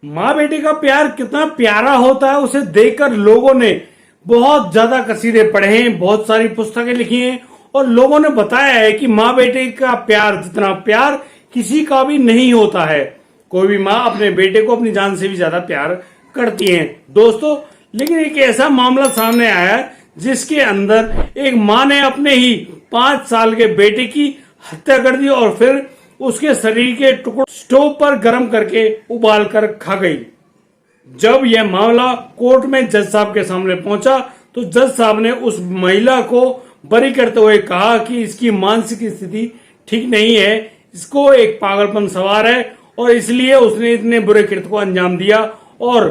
माँ बेटे का प्यार कितना प्यारा होता है उसे देखकर लोगों ने बहुत ज्यादा कसीदे पढ़े हैं, बहुत सारी पुस्तकें लिखी हैं और लोगों ने बताया है कि माँ बेटे का प्यार जितना प्यार किसी का भी नहीं होता है। कोई भी माँ अपने बेटे को अपनी जान से भी ज्यादा प्यार करती है दोस्तों। लेकिन एक ऐसा मामला सामने आया है जिसके अंदर एक माँ ने अपने ही 5 साल के बेटे की हत्या कर दी और फिर उसके शरीर के टुकड़े स्टोव पर गर्म करके उबाल कर खा गई। जब यह मामला कोर्ट में जज साहब के सामने पहुंचा तो जज साहब ने उस महिला को बरी करते हुए कहा कि इसकी मानसिक स्थिति ठीक नहीं है, इसको एक पागलपन सवार है और इसलिए उसने इतने बुरे कृत्य को अंजाम दिया और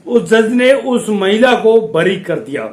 उस जज ने उस महिला को बरी कर दिया।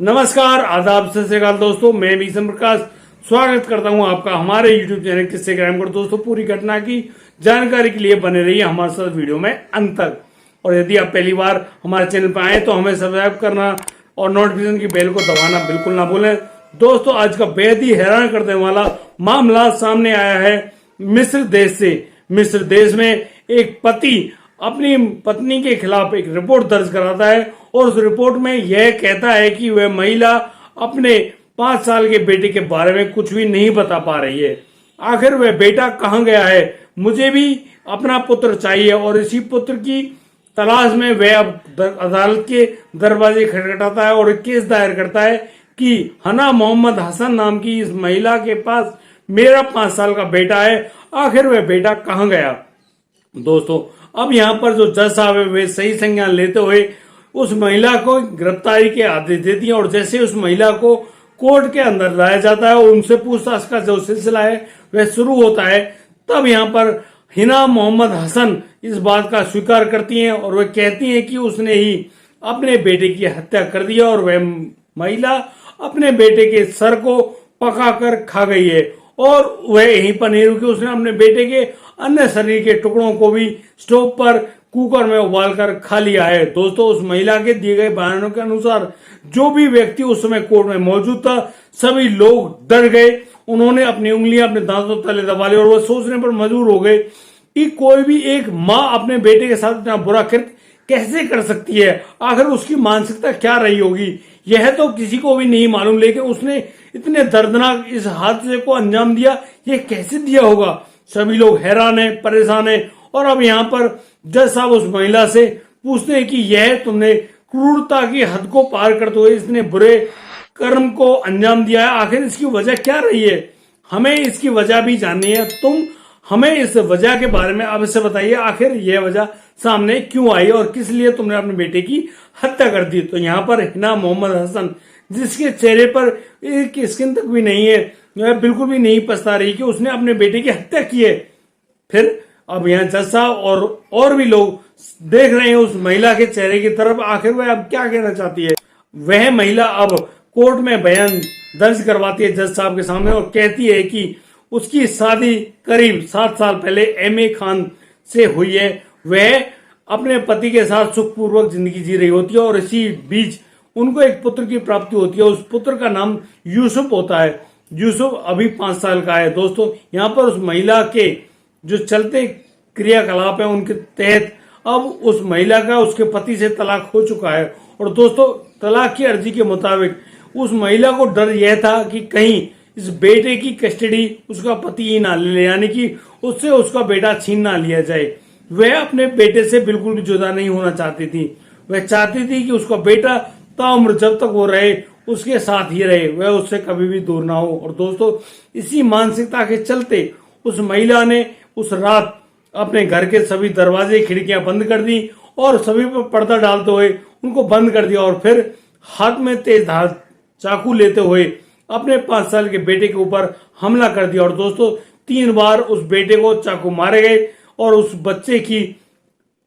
नमस्कार, आदाब, सत श्री अकाल दोस्तों, मैं भीषण प्रकाश स्वागत करता हूं आपका हमारे YouTube चैनल किस्से क्राइम पर। दोस्तों, पूरी घटना की जानकारी के लिए बने रहिए हमारे साथ वीडियो में अंत तक। और यदि आप पहली बार हमारे चैनल पर आए तो हमें सब्सक्राइब करना और नोटिफिकेशन की बेल को दबाना बिल्कुल ना भूलें। दोस्तों, आज का बेहद ही हैरान करने वाला मामला सामने आया है मिस्र देश से। मिस्र देश में एक पति अपनी पत्नी के खिलाफ एक रिपोर्ट दर्ज कराता है और उस रिपोर्ट में यह कहता है कि वह महिला अपने 5 साल के बेटे के बारे में कुछ भी नहीं बता पा रही है। आखिर वह बेटा कहाँ गया है, मुझे भी अपना पुत्र चाहिए। और इसी पुत्र की तलाश में वह अब अदालत के दरवाजे खटखटाता है और केस दायर करता है कि हना मोहम्मद हसन नाम की इस महिला के पास मेरा 5 साल का बेटा है, आखिर वह बेटा कहाँ गया। दोस्तों, अब यहाँ पर जो जज साहब है वे सही संज्ञान लेते हुए उस महिला को गिरफ्तारी के आदेश देती है। और जैसे उस महिला को कोर्ट के अंदर लाया जाता है और उनसे पूछताछ का जो सिलसिला है वह शुरू होता है, तब यहाँ पर हिना मोहम्मद हसन इस बात का स्वीकार करती हैं और वह कहती हैं कि उसने ही अपने बेटे की हत्या कर दिया और वह महिला अपने बेटे के सर को पकाकर खा गई है। और वह यहीं पर नहीं रुकी, उसने अपने बेटे के अन्य शरीर के टुकड़ों को भी स्टोव पर कुकर में उबालकर खा लिया है। दोस्तों, उस महिला के दिए गए बयानों के अनुसार जो भी व्यक्ति उस समय कोर्ट में मौजूद था सभी लोग डर गए। उन्होंने अपनी उंगलियां अपने दांतों तले दबा ली और वह सोचने पर मजबूर हो गए कि कोई भी एक माँ अपने बेटे के साथ इतना बुरा कृत्य कैसे कर सकती है, आखिर उसकी मानसिकता क्या रही होगी, यह तो किसी को भी नहीं मालूम। लेकिन उसने इतने दर्दनाक इस हादसे को अंजाम दिया, यह कैसे दिया होगा। सभी लोग हैरान है, परेशान है। और अब यहाँ पर जज साहब उस महिला से पूछते हैं कि यह तुमने क्रूरता की हद को पार करते हुए इसने बुरे कर्म को अंजाम दिया है, आखिर इसकी वजह क्या रही है, हमें इसकी वजह भी जाननी है। तुम हमें इस वजह के बारे में अवश्य बताइए, आखिर यह वजह सामने क्यों आई और किस लिए तुमने अपने बेटे की हत्या कर दी। तो यहाँ पर हिना मोहम्मद हसन, जिसके चेहरे पर एक स्किन तक भी नहीं है, वह बिल्कुल भी नहीं पछता रही कि उसने अपने बेटे की हत्या की है। फिर अब यहाँ जज साहब और भी लोग देख रहे हैं उस महिला के चेहरे की तरफ, आखिर वह अब क्या कहना चाहती है। वह महिला अब कोर्ट में बयान दर्ज करवाती है जज साहब के सामने और कहती है कि उसकी शादी करीब 7 साल पहले एमए खान से हुई है। वह अपने पति के साथ सुखपूर्वक जिंदगी जी रही होती है और इसी बीच उनको एक पुत्र की प्राप्ति होती है। उस पुत्र का नाम यूसुफ होता है। यूसुफ अभी 5 साल का है। दोस्तों, यहाँ पर उस महिला के जो चलते क्रियाकलाप है उनके तहत अब उस महिला का उसके पति से तलाक हो चुका है। और दोस्तों, तलाक की अर्जी के मुताबिक उस महिला को डर यह था कि कहीं इस बेटे की कस्टडी उसका पति ही ना ले ले, यानी कि उससे उसका बेटा छीन ना लिया जाए। वह अपने बेटे से बिल्कुल भी जुदा नहीं होना चाहती थी। वह चाहती थी कि उसका बेटा ताउम्र जब तक वो रहे उसके साथ ही रहे, वह उससे कभी भी दूर ना हो। और दोस्तों, इसी मानसिकता के चलते उस महिला ने उस रात अपने घर के सभी दरवाजे खिड़कियां बंद कर दी और सभी पर पर्दा डालते हुए उनको बंद कर दिया और फिर हाथ में तेज धार चाकू लेते हुए अपने 5 साल के बेटे के ऊपर हमला कर दिया। और दोस्तों, 3 बार उस बेटे को चाकू मारे गए और उस बच्चे की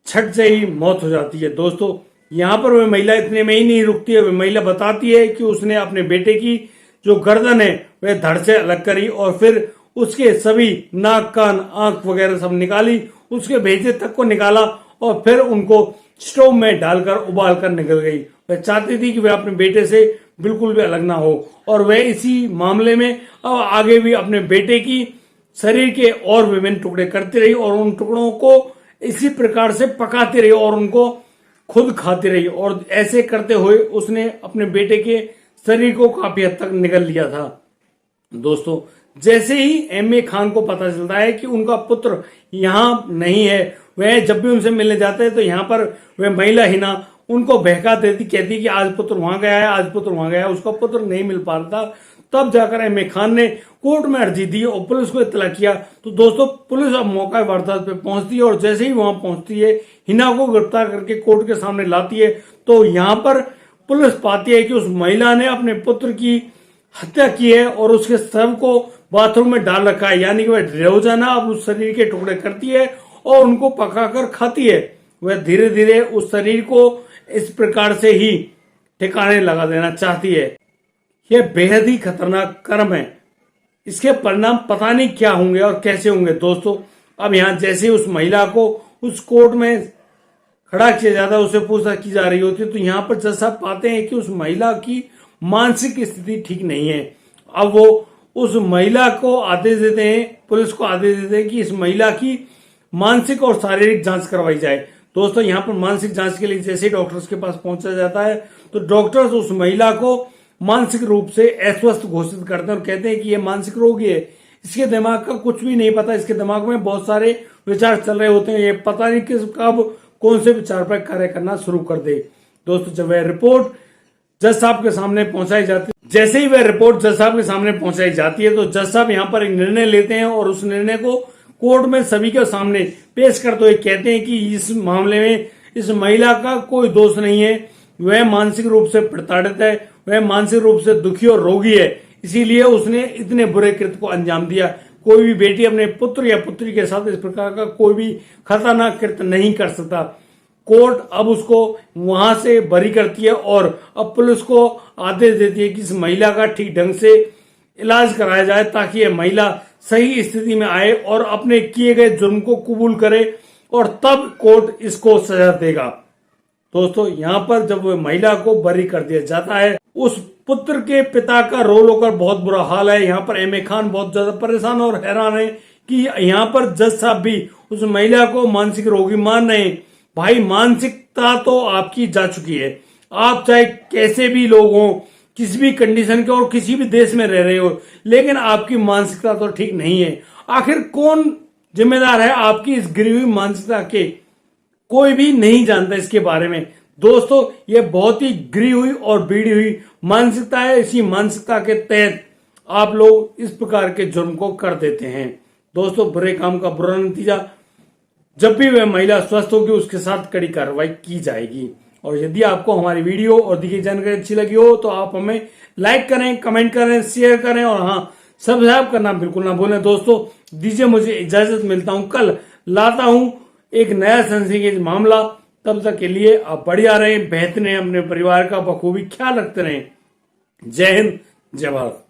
छट से ही मौत हो जाती है। दोस्तों, यहाँ पर वह महिला इतने में ही नहीं रुकती है। वह महिला बताती है कि उसने अपने बेटे की जो गर्दन है वह धड़ से अलग करी और फिर उसके सभी नाक, कान, आंख वगैरह सब निकाली, उसके भेजे तक को निकाला और फिर उनको स्टोव में डालकर उबाल कर निकल गई। वह चाहती थी कि वह अपने बेटे से बिल्कुल भी अलग ना हो और वह इसी मामले में अब आगे भी अपने बेटे की शरीर के और विभिन्न टुकड़े करती रही और उन टुकड़ों को इसी प्रकार से पकाती रही और उनको खुद खाती रही, और ऐसे करते हुए उसने अपने बेटे के शरीर को काफी हद तक निगल लिया था। दोस्तों, जैसे ही एम.ए. खान को पता चलता है कि उनका पुत्र यहाँ नहीं है, वह जब भी उनसे मिलने जाते हैं तो यहाँ पर वह महिला हिना उनको बहका देती, कहती कि आज पुत्र वहां गया है, आज पुत्र वहां गया है, उसका पुत्र नहीं मिल पा रहा था। तब जाकर एम.ए. खान ने कोर्ट में अर्जी दी और पुलिस को इत्तला किया। तो दोस्तों, पुलिस अब मौका वारदात पे पहुंचती है और जैसे ही वहां पहुंचती है, हिना को गिरफ्तार करके कोर्ट के सामने लाती है। तो यहाँ पर पुलिस पाती है कि उस महिला ने अपने पुत्र की हत्या की है और उसके शव को बाथरूम में डाल रखा है, यानी कि वह रोजाना अब उस शरीर के टुकड़े करती है और उनको पकाकर खाती है। वह धीरे धीरे उस शरीर को इस प्रकार से ही ठिकाने लगा देना चाहती है। यह बेहद ही खतरनाक कर्म है। इसके परिणाम पता नहीं क्या होंगे और कैसे होंगे। दोस्तों, अब यहाँ जैसे उस महिला को उस कोर्ट में खड़ा किया जाता है, उसे पूछताछ की जा रही होती है, तो यहाँ पर जज साहब पाते हैं कि उस महिला की मानसिक स्थिति ठीक नहीं है। अब वो उस महिला को आदेश देते हैं, पुलिस को आदेश देते हैं कि इस महिला की मानसिक और शारीरिक जांच करवाई जाए। दोस्तों, यहाँ पर मानसिक जांच के लिए जैसे ही डॉक्टर्स के पास पहुंचा जाता है, तो डॉक्टर्स उस महिला को मानसिक रूप से अस्वस्थ घोषित करते हैं और कहते हैं कि यह मानसिक रोगी है, इसके दिमाग का कुछ भी नहीं पता, इसके दिमाग में बहुत सारे विचार चल रहे होते हैं, ये पता नहीं किस कब कौन से विचार पर कार्य करना शुरू कर दे। दोस्तों, जब वह रिपोर्ट जज साहब के सामने पहुंचाई जाती है, जैसे ही वह रिपोर्ट जज साहब के सामने पहुंचाई जाती है, तो जज साहब यहाँ पर एक निर्णय लेते हैं और उस निर्णय को कोर्ट में सभी के सामने पेश करते हुए कहते हैं कि इस मामले में इस महिला का कोई दोष नहीं है, वह मानसिक रूप से प्रताड़ित है, वह मानसिक रूप से दुखी और रोगी है, इसीलिए उसने इतने बुरे कृत्य को अंजाम दिया। कोई भी बेटी अपने पुत्र या पुत्री के साथ इस प्रकार का कोई भी खतरनाक कृत्य नहीं कर सकता। कोर्ट अब उसको वहां से बरी करती है और अब पुलिस को आदेश देती है कि इस महिला का ठीक ढंग से इलाज कराया जाए, ताकि यह महिला सही स्थिति में आए और अपने किए गए जुर्म को कबूल करे, और तब कोर्ट इसको सजा देगा। दोस्तों, यहाँ पर जब वह महिला को बरी कर दिया जाता है, उस पुत्र के पिता का रो रो कर बहुत बुरा हाल है। यहाँ पर एम.ए. खान बहुत ज्यादा परेशान और हैरान है कि यहाँ पर जज साहब भी उस महिला को मानसिक रोगी मान रहे हैं। भाई, मानसिकता तो आपकी जा चुकी है, आप चाहे कैसे भी लोग हों, किसी भी कंडीशन के और किसी भी देश में रह रहे हो, लेकिन आपकी मानसिकता तो ठीक नहीं है। आखिर कौन जिम्मेदार है आपकी इस गिरी हुई मानसिकता के? कोई भी नहीं जानता इसके बारे में। दोस्तों, ये बहुत ही गिरी हुई और बीड़ी हुई मानसिकता है। इसी मानसिकता के तहत आप लोग इस प्रकार के जुर्म को कर देते हैं। दोस्तों, बुरे काम का बुरा नतीजा, जब भी वह महिला स्वस्थ होगी उसके साथ कड़ी कार्रवाई की जाएगी। और यदि आपको हमारी वीडियो और दी गई जानकारी अच्छी लगी हो तो आप हमें लाइक करें, कमेंट करें, शेयर करें और हाँ, सब्सक्राइब करना बिल्कुल ना भूलें। दोस्तों, दीजिए मुझे इजाजत, मिलता हूं कल, लाता हूं एक नया सनसनीखेज मामला। तब तक के लिए आप बढ़िया रहें, बेहतर रहें, अपने परिवार का बखूबी ख्याल रखते रहें। जय हिंद, जय भारत।